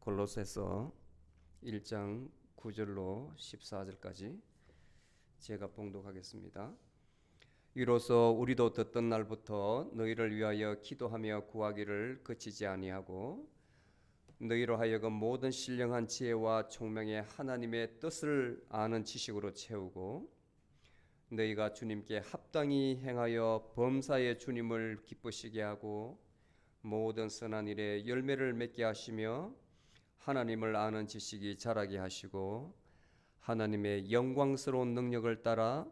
골로새서 1장 9절로 14절까지 제가 봉독하겠습니다. 이로써 우리도 듣던 날부터 너희를 위하여 기도하며 구하기를 그치지 아니하고 너희로 하여금 모든 신령한 지혜와 총명의 하나님의 뜻을 아는 지식으로 채우고 너희가 주님께 합당히 행하여 범사의 주님을 기쁘시게 하고 모든 선한 일에 열매를 맺게 하시며 하나님을 아는 지식이 자라게 하시고 하나님의 영광스러운 능력을 따라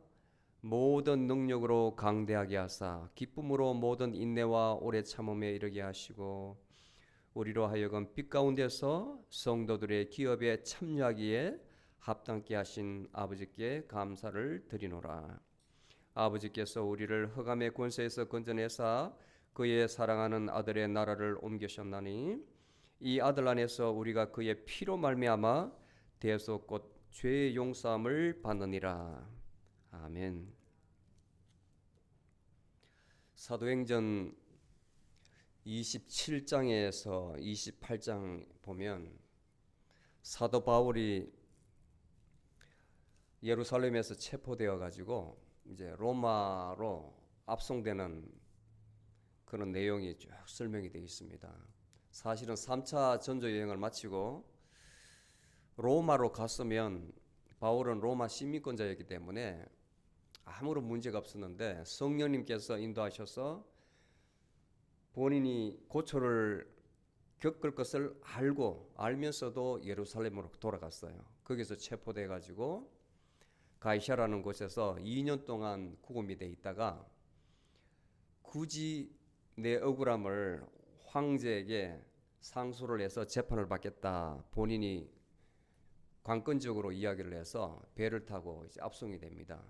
모든 능력으로 강대하게 하사 기쁨으로 모든 인내와 오래 참음에 이르게 하시고 우리로 하여금 빛 가운데서 성도들의 기업에 참여하기에 합당케 하신 아버지께 감사를 드리노라. 아버지께서 우리를 흑암의 권세에서 건져내사 그의 사랑하는 아들의 나라를 옮기셨나니 이 아들 안에서 우리가 그의 피로 말미암아 대속 곧 죄의 용서함을 받느니라. 아멘. 사도행전 27장에서 28장 보면 사도 바울이 예루살렘에서 체포되어 가지고 이제 로마로 압송되는 그런 내용이 쭉 설명이 되어 있습니다. 사실은 3차 전도 여행을 마치고 로마로 갔으면 바울은 로마 시민권자였기 때문에 아무런 문제가 없었는데 성령님께서 인도하셔서 본인이 고초를 겪을 것을 알면서도 예루살렘으로 돌아갔어요. 거기서 체포돼 가지고 가이사라는 곳에서 2년 동안 구금이 돼 있다가 굳이 내 억울함을 황제에게 상소를 해서 재판을 받겠다 본인이 관건적으로 이야기를 해서 배를 타고 이제 압송이 됩니다.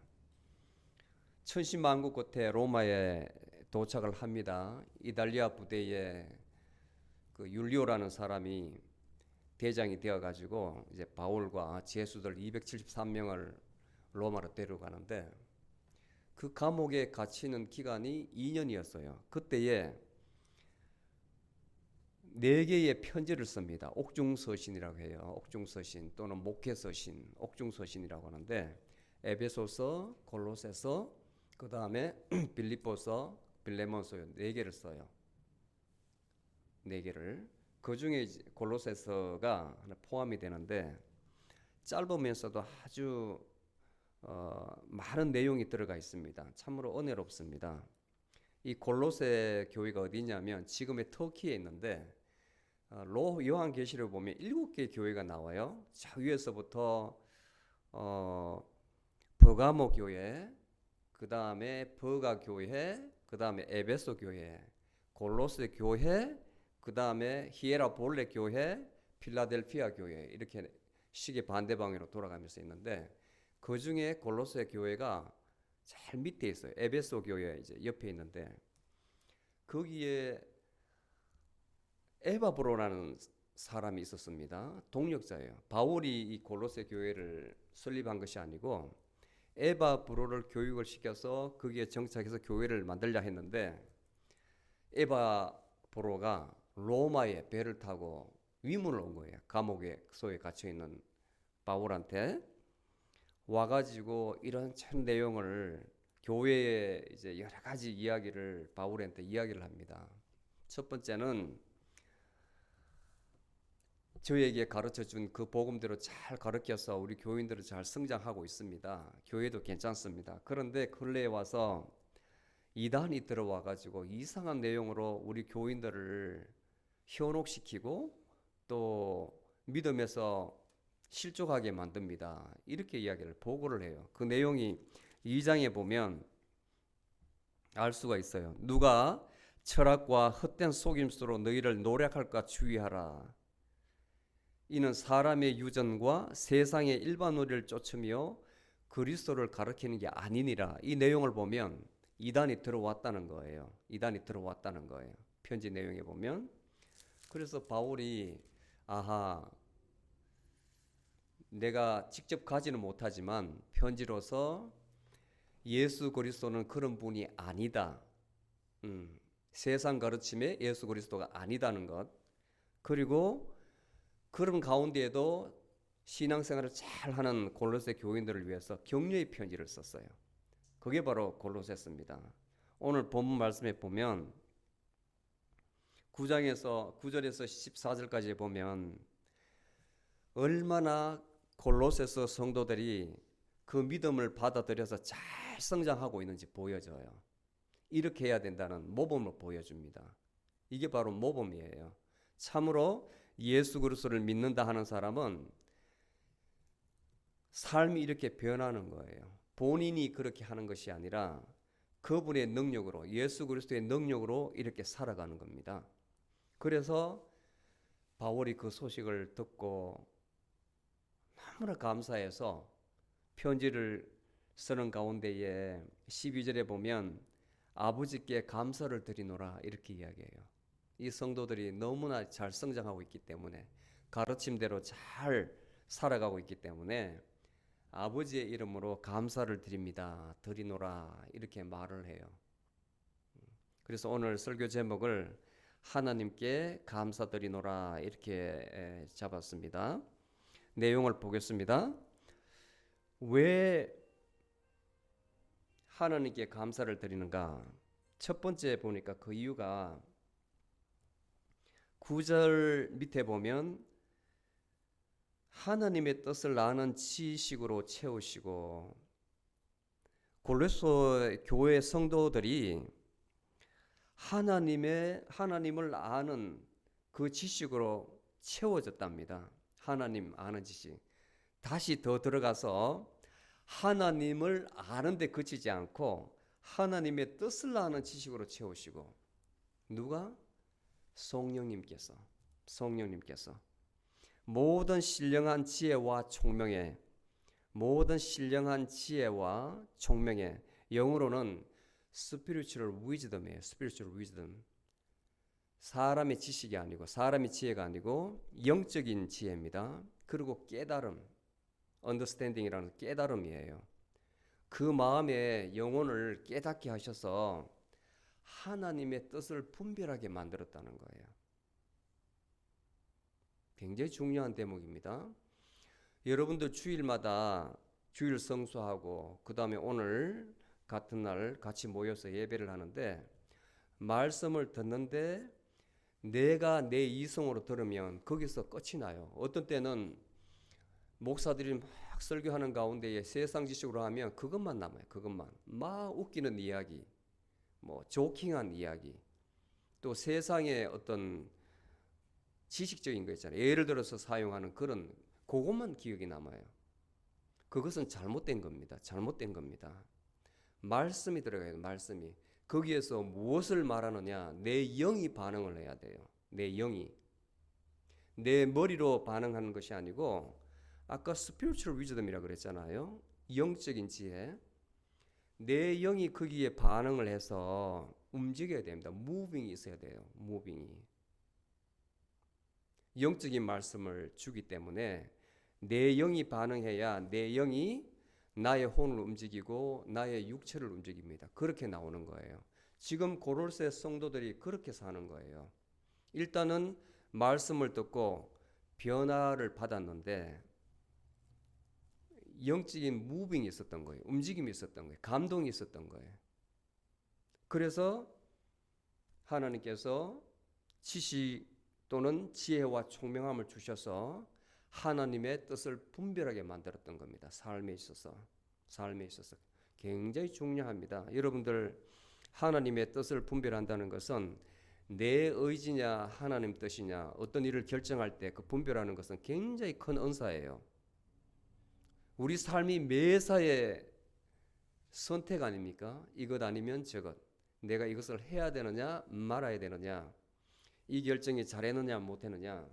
천신만고 끝에 로마에 도착을 합니다. 이탈리아 부대에 그 율리오라는 사람이 대장이 되어 가지고 이제 바울과 제수들 273명을 로마로 데려가는데 그 감옥에 갇히는 기간이 2년이었어요. 그때에 4개의 편지를 씁니다. 옥중서신이라고 해요. 옥중서신 또는 목회서신, 옥중서신이라고 하는데 에베소서, 골로새서, 그 다음에 빌립보서, 빌레몬서 4개를 써요. 4개를. 그 중에 골로새서가 하나 포함이 되는데 짧으면서도 아주 많은 내용이 들어가 있습니다. 참으로 은혜롭습니다. 이 골로새 교회가 어디냐면 지금의 터키에 있는데 요한계시록 보면 7개의 교회가 나와요. 자 위에서부터 버가모 교회, 그 다음에 버가 교회, 그 다음에 에베소 교회, 골로새 교회, 그 다음에 히에라볼레 교회, 필라델피아 교회 이렇게 시계 반대 방향으로 돌아가면서 있는데 그 중에 골로새 교회가 제일 밑에 있어요. 에베소 교회 이제 옆에 있는데 거기에 에바브로라는 사람이 있었습니다. 동력자예요. 바울이 이 골로새 교회를 설립한 것이 아니고 에바브로를 교육을 시켜서 거기에 정착해서 교회를 만들려 했는데 에바브로가 로마에 배를 타고 위문을 온 거예요. 감옥에 소에 갇혀 있는 바울한테 와가지고 이런 참 내용을 교회에 이제 여러 가지 이야기를 바울한테 이야기를 합니다. 첫 번째는 저에게 가르쳐 준 그 복음대로 잘 가르쳐서 우리 교인들은 잘 성장하고 있습니다. 교회도 괜찮습니다. 그런데 근래에 와서 이단이 들어와 가지고 이상한 내용으로 우리 교인들을 현혹시키고 또 믿음에서 실족하게 만듭니다. 이렇게 이야기를 보고를 해요. 그 내용이 2장에 보면 알 수가 있어요. 누가 철학과 헛된 속임수로 너희를 노력할까 주의하라. 이는 사람의 유전과 세상의 일반 논리를 쫓으며 그리스도를 가르치는 게 아니니라. 이 내용을 보면 이단이 들어왔다는 거예요. 이단이 들어왔다는 거예요. 편지 내용에 보면. 그래서 바울이 내가 직접 가지는 못하지만 편지로서 예수 그리스도는 그런 분이 아니다. 세상 가르침에 예수 그리스도가 아니다는 것. 그리고 그런 가운데에도 신앙생활을 잘하는 골로새 교인들을 위해서 격려의 편지를 썼어요. 그게 바로 골로새서입니다. 오늘 본문 말씀에 보면 9절에서 14절까지 보면 얼마나 골로새서 성도들이 그 믿음을 받아들여서 잘 성장하고 있는지 보여져요. 이렇게 해야 된다는 모범을 보여줍니다. 이게 바로 모범이에요. 참으로 예수 그리스도를 믿는다 하는 사람은 삶이 이렇게 변하는 거예요. 본인이 그렇게 하는 것이 아니라 그분의 능력으로, 예수 그리스도의 능력으로 이렇게 살아가는 겁니다. 그래서 바울이 그 소식을 듣고 너무나 감사해서 편지를 쓰는 가운데에 12절에 보면 아버지께 감사를 드리노라 이렇게 이야기해요. 이 성도들이 너무나 잘 성장하고 있기 때문에, 가르침대로 잘 살아가고 있기 때문에 아버지의 이름으로 감사를 드립니다. 드리노라 이렇게 말을 해요. 그래서 오늘 설교 제목을 하나님께 감사드리노라 이렇게 잡았습니다. 내용을 보겠습니다. 왜 하나님께 감사를 드리는가? 첫 번째 보니까 그 이유가 9절 밑에 보면 하나님의 뜻을 아는 지식으로 채우시고, 골로새 교회 성도들이 하나님을 아는 그 지식으로 채워졌답니다. 하나님 아는 지식. 다시 더 들어가서 하나님을 아는데 그치지 않고 하나님의 뜻을 아는 지식으로 채우시고, 누가? 성령님께서 모든 신령한 지혜와 총명에, 영어로는 spiritual wisdom이에요. spiritual wisdom. 사람의 지식이 아니고, 사람의 지혜가 아니고 영적인 지혜입니다. 그리고 깨달음, understanding이라는 깨달음이에요. 그 마음의 영혼을 깨닫게 하셔서 하나님의 뜻을 분별하게 만들었다는 거예요. 굉장히 중요한 대목입니다. 여러분들 주일마다 주일 성수하고 그 다음에 오늘 같은 날 같이 모여서 예배를 하는데, 말씀을 듣는데 내가 내 이성으로 들으면 거기서 끝이 나요. 어떤 때는 목사들이 막 설교하는 가운데에 세상 지식으로 하면 그것만 남아요. 그것만 막 웃기는 이야기, 뭐 조킹한 이야기, 또 세상의 어떤 지식적인 거 있잖아요. 예를 들어서 사용하는 그것만 기억이 남아요. 그것은 잘못된 겁니다. 말씀이 들어가요. 말씀이. 거기에서 무엇을 말하느냐? 내 영이 반응을 해야 돼요. 내 영이. 내 머리로 반응하는 것이 아니고, 아까 spiritual wisdom이라고 그랬잖아요. 영적인 지혜. 내 영이 거기에 반응을 해서 움직여야 됩니다. 무빙이 있어야 돼요. 무빙이. 영적인 말씀을 주기 때문에 내 영이 반응해야 내 영이 나의 혼을 움직이고 나의 육체를 움직입니다. 그렇게 나오는 거예요. 지금 고로새 성도들이 그렇게 사는 거예요. 일단은 말씀을 듣고 변화를 받았는데 영적인 무빙이 있었던 거예요. 움직임이 있었던 거예요. 감동이 있었던 거예요. 그래서 하나님께서 지식 또는 지혜와 총명함을 주셔서 하나님의 뜻을 분별하게 만들었던 겁니다. 삶에 있어서 굉장히 중요합니다. 여러분들, 하나님의 뜻을 분별한다는 것은 내 의지냐 하나님 뜻이냐, 어떤 일을 결정할 때 그 분별하는 것은 굉장히 큰 은사예요. 우리 삶이 매사에 선택 아닙니까? 이것 아니면 저것. 내가 이것을 해야 되느냐 말아야 되느냐, 이 결정이 잘했느냐 못했느냐.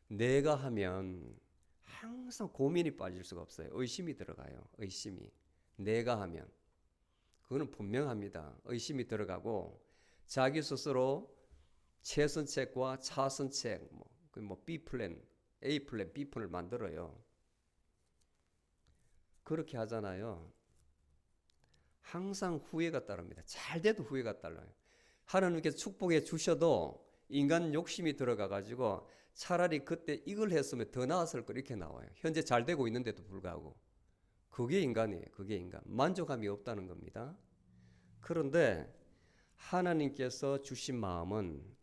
내가 하면 항상 고민이 빠질 수가 없어요. 의심이 들어가요. 의심이. 내가 하면 그거는 분명합니다. 의심이 들어가고 자기 스스로 최선책과 차선책, B 플랜, A 플랜, B 플랜을 만들어요. 그렇게 하잖아요. 항상 후회가 따릅니다. 잘 돼도 후회가 따라요. 하나님께서 축복해 주셔도 인간 욕심이 들어가 가지고 차라리 그때 이걸 했으면 더 나았을 거 이렇게 나와요. 현재 잘 되고 있는데도 불구하고. 그게 인간이에요. 그게 인간. 만족감이 없다는 겁니다. 그런데 하나님께서 주신 마음은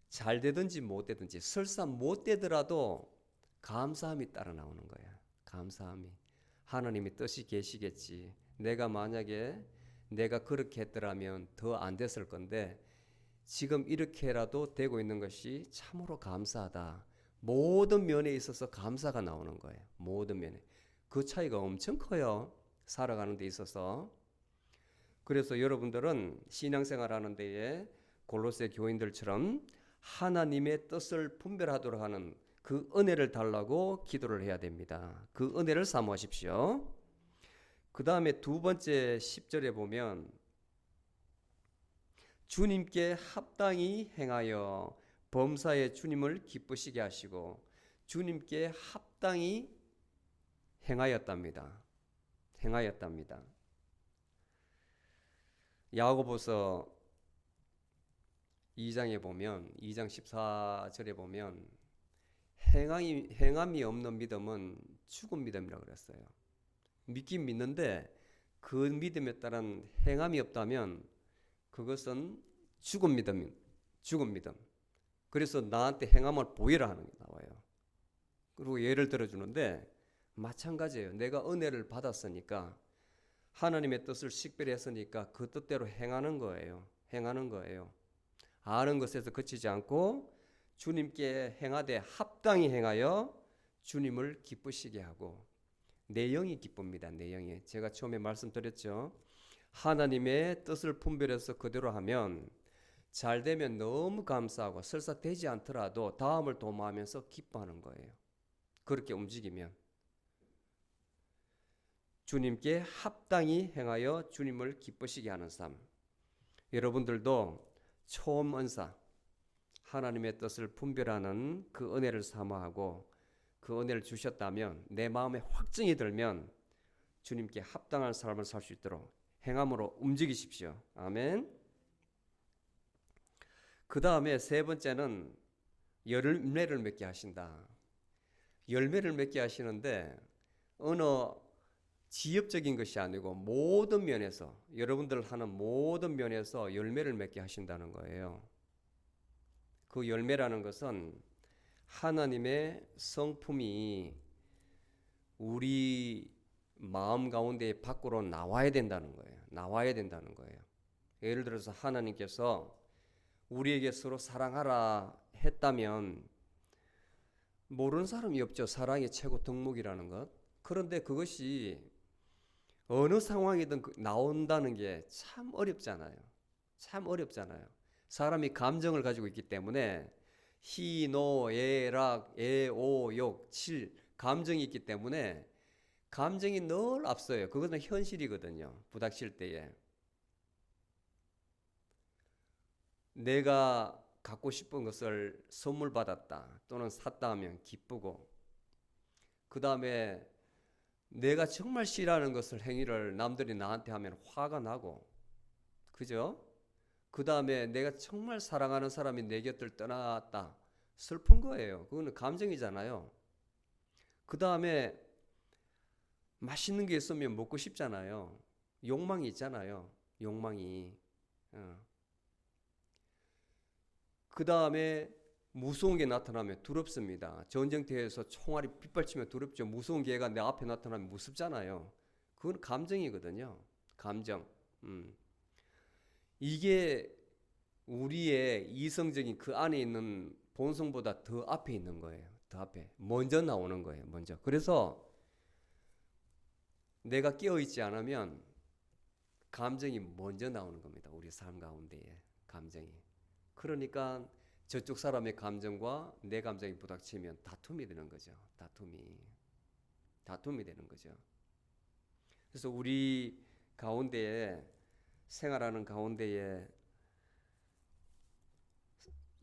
잘 되든지 못 되든지, 설사 못 되더라도 감사함이 따라 나오는 거야. 감사함이. 하나님의 뜻이 계시겠지. 만약에 내가 그렇게 했더라면 더 안 됐을 건데 지금 이렇게라도 되고 있는 것이 참으로 감사하다. 모든 면에 있어서 감사가 나오는 거예요. 모든 면에. 그 차이가 엄청 커요. 살아가는 데 있어서. 그래서 여러분들은 신앙생활 하는 데에 골로새 교인들처럼 하나님의 뜻을 분별하도록 하는 그 은혜를 달라고 기도를 해야 됩니다. 그 은혜를 사모하십시오. 그 다음에 두 번째 10절에 보면 주님께 합당히 행하여 범사에 주님을 기쁘시게 하시고, 주님께 합당히 행하였답니다. 행하였답니다. 야고보서 2장에 보면 2장 14절에 보면 행함이 없는 믿음은 죽은 믿음이라고 그랬어요. 믿긴 믿는데 그 믿음에 따른 행함이 없다면 그것은 죽은 믿음. 그래서 나한테 행함을 보이라 하는 게 나와요. 그리고 예를 들어주는데 마찬가지예요. 내가 은혜를 받았으니까, 하나님의 뜻을 식별했으니까 그 뜻대로 행하는 거예요. 아는 것에서 그치지 않고 주님께 행하되 합당히 행하여 주님을 기쁘시게 하고. 내 영이 기쁩니다. 내 영이. 제가 처음에 말씀드렸죠. 하나님의 뜻을 분별해서 그대로 하면 잘 되면 너무 감사하고, 설사 되지 않더라도 다음을 도모하면서 기뻐하는 거예요. 그렇게 움직이면. 주님께 합당히 행하여 주님을 기쁘시게 하는 삶. 여러분들도 초음 은사, 하나님의 뜻을 분별하는 그 은혜를 사모하고 그 은혜를 주셨다면, 내 마음에 확증이 들면 주님께 합당한 삶을 살 수 있도록 행함으로 움직이십시오. 아멘. 그 다음에 세 번째는 열매를 맺게 하신다. 열매를 맺게 하시는데 어느 지엽적인 것이 아니고 모든 면에서, 여러분들 하는 모든 면에서 열매를 맺게 하신다는 거예요. 그 열매라는 것은 하나님의 성품이 우리 마음 가운데 밖으로 나와야 된다는 거예요. 예를 들어서 하나님께서 우리에게 서로 사랑하라 했다면 모르는 사람이 없죠. 사랑이 최고 덕목이라는 것. 그런데 그것이 어느 상황이든 나온다는 게 참 어렵잖아요. 사람이 감정을 가지고 있기 때문에 희, 노, 예, 락, 애, 오, 욕, 칠, 감정이 있기 때문에 감정이 늘 앞서요. 그것은 현실이거든요. 부닥칠 때에. 내가 갖고 싶은 것을 선물 받았다 또는 샀다 하면 기쁘고, 그 다음에 내가 정말 싫어하는 것을, 행위를 남들이 나한테 하면 화가 나고, 그죠? 그 다음에 내가 정말 사랑하는 사람이 내 곁을 떠났다, 슬픈 거예요. 그거는 감정이잖아요. 그 다음에 맛있는 게 있으면 먹고 싶잖아요. 욕망이 있잖아요. 욕망이. 그 다음에 무서운 게 나타나면 두렵습니다. 전쟁터에서 총알이 빗발치면 두렵죠. 무서운 개가 내 앞에 나타나면 무섭잖아요. 그건 감정이거든요. 감정. 이게 우리의 이성적인 그 안에 있는 본성보다 더 앞에 있는 거예요. 더 앞에. 먼저 나오는 거예요. 먼저. 그래서 내가 깨어있지 않으면 감정이 먼저 나오는 겁니다. 우리 삶 가운데에 감정이. 그러니까 저쪽 사람의 감정과 내 감정이 부닥치면 다툼이 되는 거죠. 다툼이 되는 거죠. 그래서 우리 가운데에, 생활하는 가운데에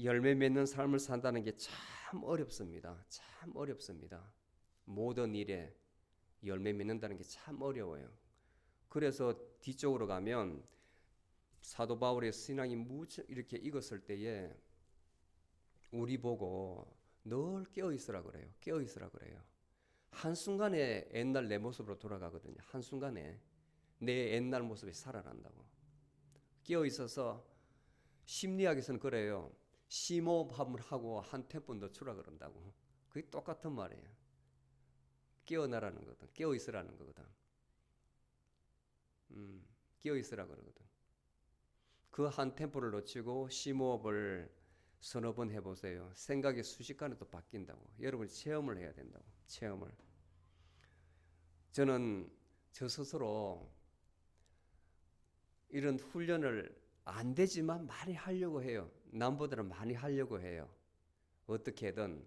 열매 맺는 삶을 산다는 게 참 어렵습니다. 모든 일에 열매 맺는다는 게 참 어려워요. 그래서 뒤쪽으로 가면 사도 바울의 신앙이 무척 이렇게 익었을 때에 우리 보고 늘 깨어 있으라 그래요. 깨어 있으라 그래요. 한순간에 옛날 내 모습으로 돌아가거든요. 한순간에 내 옛날 모습이 살아난다고. 깨어 있어서 심리학에서는 그래요. 심호흡을 하고 한 템포 늦추라 그런다고. 그게 똑같은 말이에요. 깨어나라는 거거든. 깨어 있으라는 거거든. 깨어 있으라 그러거든. 그 한 템포를 놓치고 심호흡을 서너 번 해보세요. 생각이 순식간에 또 바뀐다고. 여러분이 체험을 해야 된다고. 체험을. 저는 저 스스로 이런 훈련을 안 되지만 많이 하려고 해요. 남보다는 많이 하려고 해요. 어떻게든.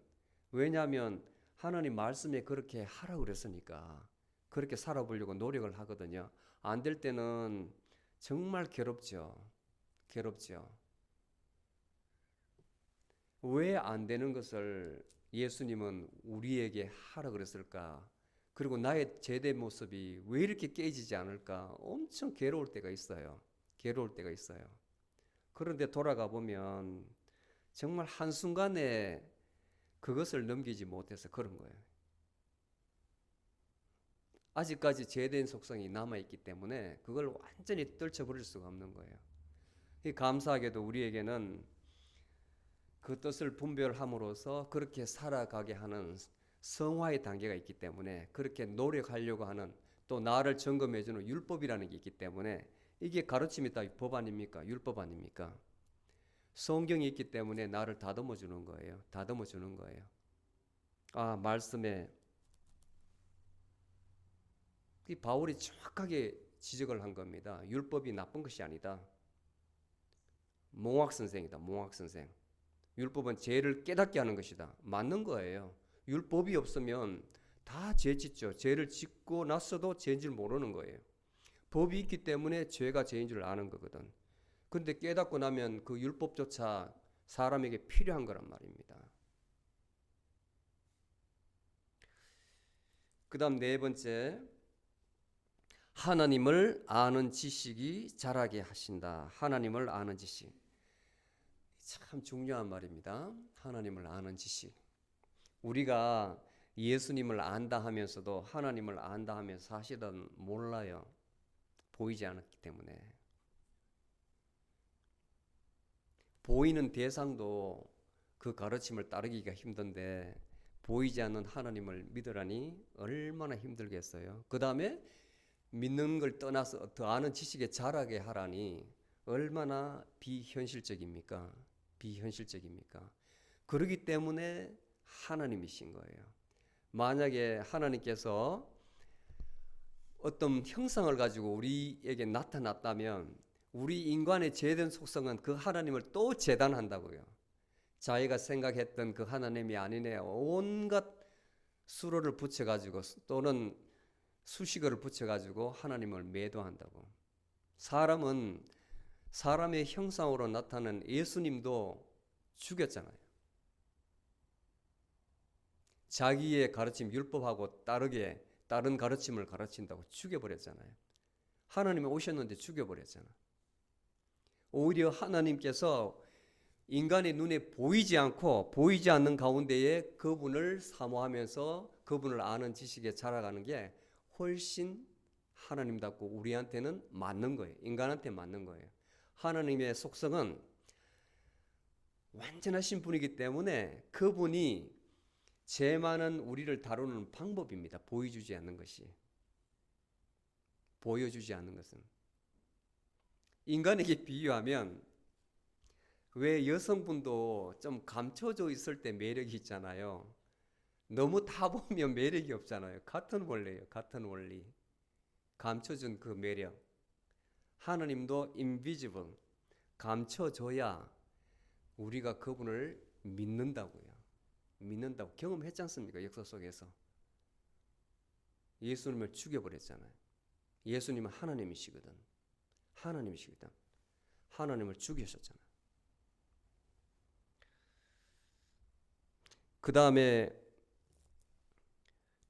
왜냐하면 하나님 말씀에 그렇게 하라고 그랬으니까 그렇게 살아보려고 노력을 하거든요. 안 될 때는 정말 괴롭죠. 괴롭죠. 왜 안 되는 것을 예수님은 우리에게 하라 그랬을까? 그리고 나의 제대 모습이 왜 이렇게 깨지지 않을까? 엄청 괴로울 때가 있어요. 괴로울 때가 있어요. 그런데 돌아가 보면 정말 한순간에 그것을 넘기지 못해서 그런 거예요. 아직까지 제대인 속성이 남아있기 때문에 그걸 완전히 떨쳐버릴 수가 없는 거예요. 감사하게도 우리에게는 그 뜻을 분별함으로써 그렇게 살아가게 하는 성화의 단계가 있기 때문에 그렇게 노력하려고 하는 또 나를 점검해주는 율법이라는 게 있기 때문에 이게 가르침이 다 법 아닙니까? 율법 아닙니까? 성경이 있기 때문에 나를 다듬어 주는 거예요. 다듬어 주는 거예요. 아, 말씀에 이 바울이 정확하게 지적을 한 겁니다. 율법이 나쁜 것이 아니다. 몽학 선생이다. 몽학 선생. 율법은 죄를 깨닫게 하는 것이다. 맞는 거예요. 율법이 없으면 다 죄 짓죠. 죄를 짓고 났어도 죄인 줄 모르는 거예요. 법이 있기 때문에 죄가 죄인 줄 아는 거거든. 그런데 깨닫고 나면 그 율법조차 사람에게 필요한 거란 말입니다. 그 다음 네 번째, 하나님을 아는 지식이 자라게 하신다. 하나님을 아는 지식. 참 중요한 말입니다. 하나님을 아는 지식. 우리가 예수님을 안다 하면서도 하나님을 안다 하면서 사실은 몰라요. 보이지 않았기 때문에. 보이는 대상도 그 가르침을 따르기가 힘든데 보이지 않는 하나님을 믿으라니 얼마나 힘들겠어요. 그 다음에 믿는 걸 떠나서 더 아는 지식에 자라게 하라니 얼마나 비현실적입니까? 비현실적입니까? 그러기 때문에 하나님이신 거예요. 만약에 하나님께서 어떤 형상을 가지고 우리에게 나타났다면 우리 인간의 죄된 속성은 그 하나님을 또 재단한다고요. 자기가 생각했던 그 하나님이 아니네. 온갖 수로를 붙여가지고 또는 수식어를 붙여가지고 하나님을 매도한다고. 사람은 사람의 형상으로 나타난 예수님도 죽였잖아요. 자기의 가르침 율법하고 다른 가르침을 가르친다고 죽여버렸잖아요. 하나님이 오셨는데 죽여버렸잖아. 오히려 하나님께서 인간의 눈에 보이지 않고 보이지 않는 가운데에 그분을 사모하면서 그분을 아는 지식에 자라가는 게 훨씬 하나님답고 우리한테는 맞는 거예요. 인간한테 맞는 거예요. 하나님의 속성은 완전하신 분이기 때문에 그분이 죄 많은 우리를 다루는 방법입니다. 보여주지 않는 것이. 보여주지 않는 것은. 인간에게 비유하면 왜 여성분도 좀 감춰져 있을 때 매력이 있잖아요. 너무 다 보면 매력이 없잖아요. 같은 원리예요. 같은 원리. 감춰준 그 매력. 하나님도 invisible. 감춰줘야 우리가 그분을 믿는다고요. 믿는다고 경험했지 않습니까? 역사 속에서. 예수님을 죽여버렸잖아요. 예수님은 하나님이시거든. 하나님이시거든. 하나님을 죽이셨잖아요. 그 다음에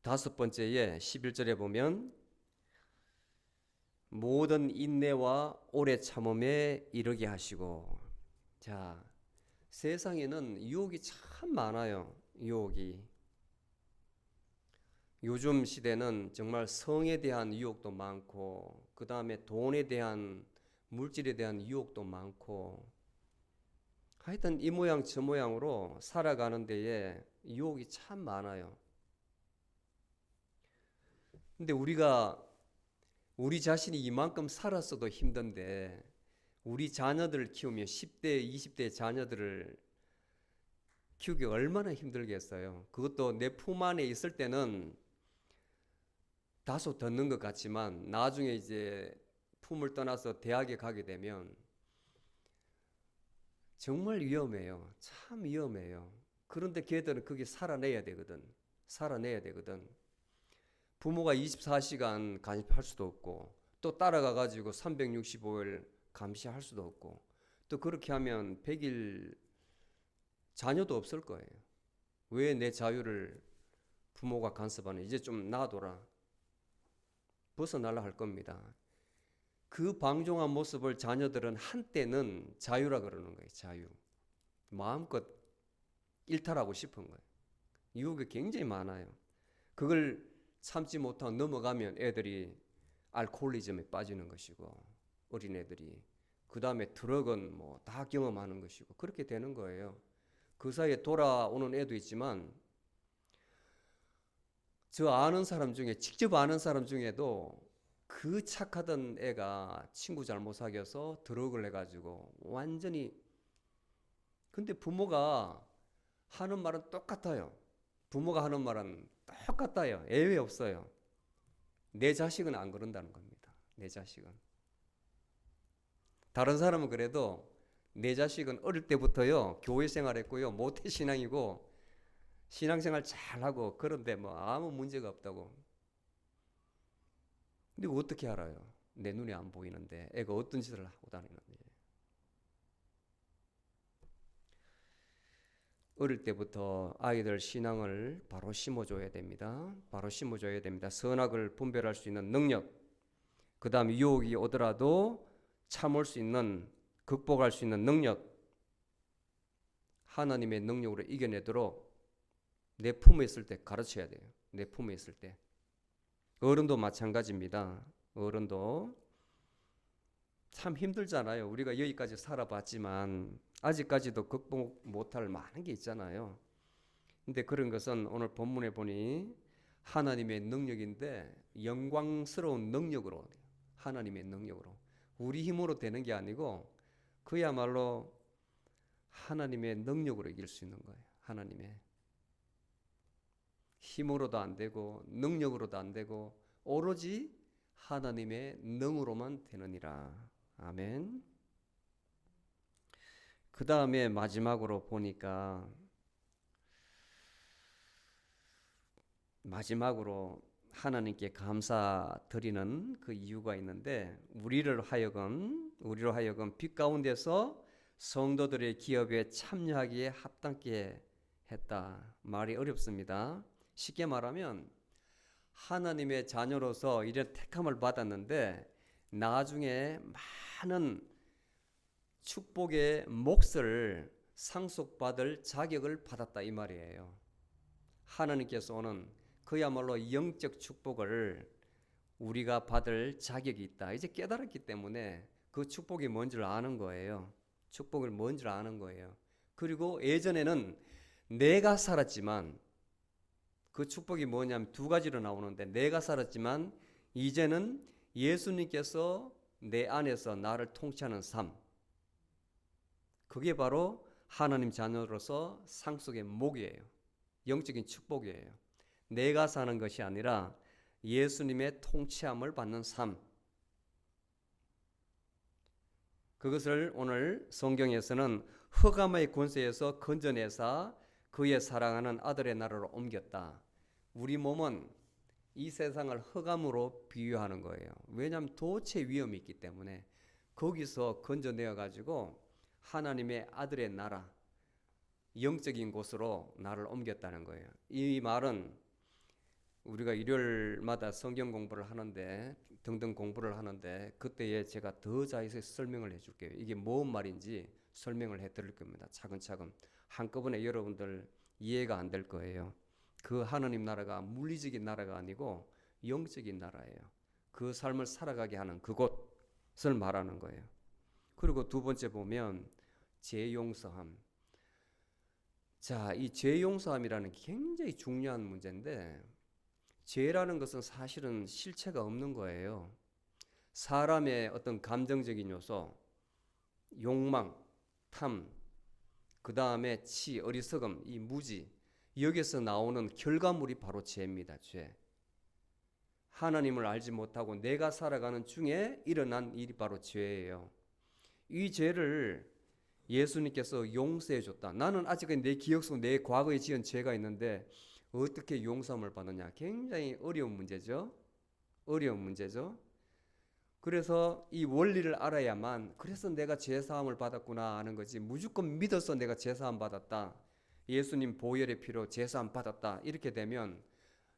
다섯 번째에 11절에 보면 모든 인내와 오래 참음에 이르게 하시고. 자, 세상에는 유혹이 참 많아요. 유혹이. 요즘 시대는 정말 성에 대한 유혹도 많고, 그 다음에 돈에 대한, 물질에 대한 유혹도 많고, 하여튼 이 모양 저 모양으로 살아가는 데에 유혹이 참 많아요. 근데 우리 자신이 이만큼 살았어도 힘든데, 우리 자녀들을 키우며 10대, 20대 자녀들을 키우기 얼마나 힘들겠어요. 그것도 내 품 안에 있을 때는 다소 듣는 것 같지만 나중에 이제 품을 떠나서 대학에 가게 되면 정말 위험해요. 참 위험해요. 그런데 걔들은 그게 살아내야 되거든. 살아내야 되거든. 부모가 24시간 간섭할 수도 없고, 또 따라가 가지고 365일 감시할 수도 없고, 또 그렇게 하면 100일 자녀도 없을 거예요. 왜 내 자유를 부모가 간섭하는, 이제 좀 놔둬라, 벗어날라 할 겁니다. 그 방종한 모습을 자녀들은 한때는 자유라 그러는 거예요. 자유. 마음껏 일탈하고 싶은 거예요. 유혹이 굉장히 많아요. 그걸 참지 못하고 넘어가면 애들이 알코올리즘에 빠지는 것이고, 어린애들이 그 다음에 드럭은 뭐 다 경험하는 것이고, 그렇게 되는 거예요. 그 사이에 돌아오는 애도 있지만, 저 아는 사람 중에, 직접 아는 사람 중에도 그 착하던 애가 친구 잘못 사귀어서 드럭을 해가지고 완전히. 근데 부모가 하는 말은 똑같아요. 부모가 하는 말은 똑같아요. 예외 없어요. 내 자식은 안 그런다는 겁니다. 내 자식은. 다른 사람은 그래도 내 자식은 어릴 때부터요 교회 생활했고요 모태 신앙이고 신앙생활 잘하고, 그런데 뭐 아무 문제가 없다고. 근데 어떻게 알아요? 내 눈에 안 보이는데 애가 어떤 짓을 하고 다니는지. 어릴 때부터 아이들 신앙을 바로 심어줘야 됩니다. 바로 심어줘야 됩니다. 선악을 분별할 수 있는 능력, 그 다음 유혹이 오더라도 참을 수 있는, 극복할 수 있는 능력, 하나님의 능력으로 이겨내도록 내 품에 있을 때 가르쳐야 돼요. 내 품에 있을 때. 어른도 마찬가지입니다. 어른도 참 힘들잖아요. 우리가 여기까지 살아봤지만 아직까지도 극복 못할 많은 게 있잖아요. 근데 그런 것은 오늘 본문에 보니 하나님의 능력인데, 영광스러운 능력으로, 하나님의 능력으로, 우리 힘으로 되는 게 아니고 그야말로 하나님의 능력으로 이길 수 있는 거예요. 하나님의 힘으로도 안 되고 능력으로도 안 되고 오로지 하나님의 능으로만 되느니라. 아멘. 그 다음에 마지막으로 보니까, 마지막으로 하나님께 감사드리는 그 이유가 있는데, 우리로 하여금 빛 가운데서 성도들의 기업에 참여하기에 합당케 했다. 말이 어렵습니다. 쉽게 말하면 하나님의 자녀로서 이런 택함을 받았는데 나중에 많은 축복의 몫을 상속받을 자격을 받았다, 이 말이에요. 하나님께서 오는 그야말로 영적 축복을 우리가 받을 자격이 있다. 이제 깨달았기 때문에 그 축복이 뭔지를 아는 거예요. 축복을 뭔지를 아는 거예요. 그리고 예전에는 내가 살았지만, 그 축복이 뭐냐면 두 가지로 나오는데, 내가 살았지만 이제는 예수님께서 내 안에서 나를 통치하는 삶, 그게 바로 하나님 자녀로서 상속의 목이에요. 영적인 축복이에요. 내가 사는 것이 아니라 예수님의 통치함을 받는 삶, 그것을 오늘 성경에서는 흑암의 권세에서 건져내사 그의 사랑하는 아들의 나라로 옮겼다. 우리 몸은 이 세상을 흑암으로 비유하는 거예요. 왜냐하면 도체 위험이 있기 때문에 거기서 건져내어 가지고 하나님의 아들의 나라, 영적인 곳으로 나를 옮겼다는 거예요. 이 말은 우리가 일요일마다 성경 공부를 하는데 등등 공부를 하는데 그때에 제가 더 자세히 설명을 해줄게요. 이게 뭔 말인지 설명을 해드릴 겁니다. 차근차근 한꺼번에 여러분들 이해가 안 될 거예요. 그 하느님 나라가 물리적인 나라가 아니고 영적인 나라예요. 그 삶을 살아가게 하는 그곳을 말하는 거예요. 그리고 두 번째 보면 죄용서함. 자, 이 죄용서함이라는 게 굉장히 중요한 문제인데 죄라는 것은 사실은 실체가 없는 거예요. 사람의 어떤 감정적인 요소, 욕망, 탐, 그 다음에 치, 어리석음, 이 무지, 여기서 나오는 결과물이 바로 죄입니다. 죄. 하나님을 알지 못하고 내가 살아가는 중에 일어난 일이 바로 죄예요. 이 죄를 예수님께서 용서해 줬다. 나는 아직까지 내 기억 속 내 과거에 지은 죄가 있는데 어떻게 용서함을 받느냐. 굉장히 어려운 문제죠. 어려운 문제죠. 그래서 이 원리를 알아야만 그래서 내가 죄사함을 받았구나 하는 거지. 무조건 믿어서 내가 죄사함 받았다. 예수님 보혈의 피로 죄사함 받았다. 이렇게 되면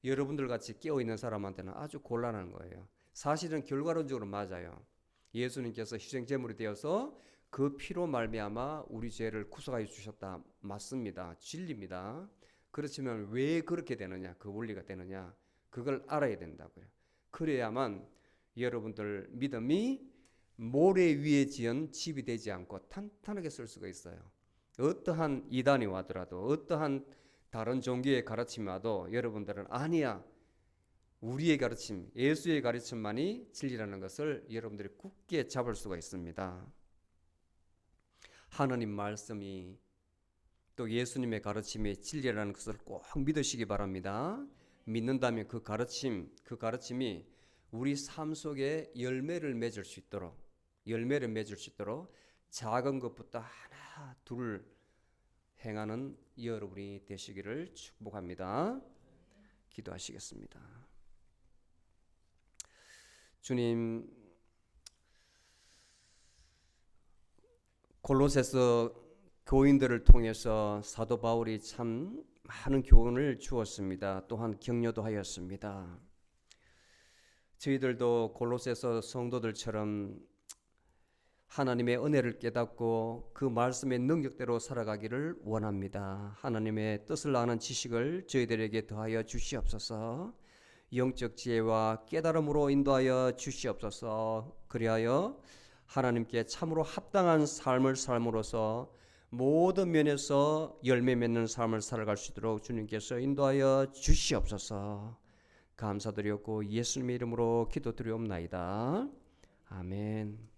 여러분들 같이 깨어있는 사람한테는 아주 곤란한 거예요. 사실은 결과론적으로 맞아요. 예수님께서 희생제물이 되어서 그 피로 말미암아 우리 죄를 구속하여 주셨다. 맞습니다. 진리입니다. 그렇지만 왜 그렇게 되느냐, 그 원리가 되느냐, 그걸 알아야 된다고요. 그래야만 여러분들 믿음이 모래 위에 지은 집이 되지 않고 탄탄하게 설 수가 있어요. 어떠한 이단이 와더라도 어떠한 다른 종교의 가르침이 와도 여러분들은 아니야, 우리의 가르침, 예수의 가르침만이 진리라는 것을 여러분들이 굳게 잡을 수가 있습니다. 하나님 말씀이 또 예수님의 가르침이 진리라는 것을 꼭 믿으시기 바랍니다. 믿는다면 그 가르침이 우리 삶 속에 열매를 맺을 수 있도록 작은 것부터 하나 둘 행하는 여러분이 되시기를 축복합니다. 기도하시겠습니다. 주님, 골로새서 교인들을 통해서 사도 바울이 참 많은 교훈을 주었습니다. 또한 격려도 하였습니다. 저희들도 골로새서 성도들처럼 하나님의 은혜를 깨닫고 그 말씀의 능력대로 살아가기를 원합니다. 하나님의 뜻을 아는 지식을 저희들에게 더하여 주시옵소서. 영적 지혜와 깨달음으로 인도하여 주시옵소서. 그리하여 하나님께 참으로 합당한 삶을 삶으로써 모든 면에서 열매 맺는 삶을 살아갈 수 있도록 주님께서 인도하여 주시옵소서. 감사드렸고 예수님의 이름으로 기도드리옵나이다. 아멘.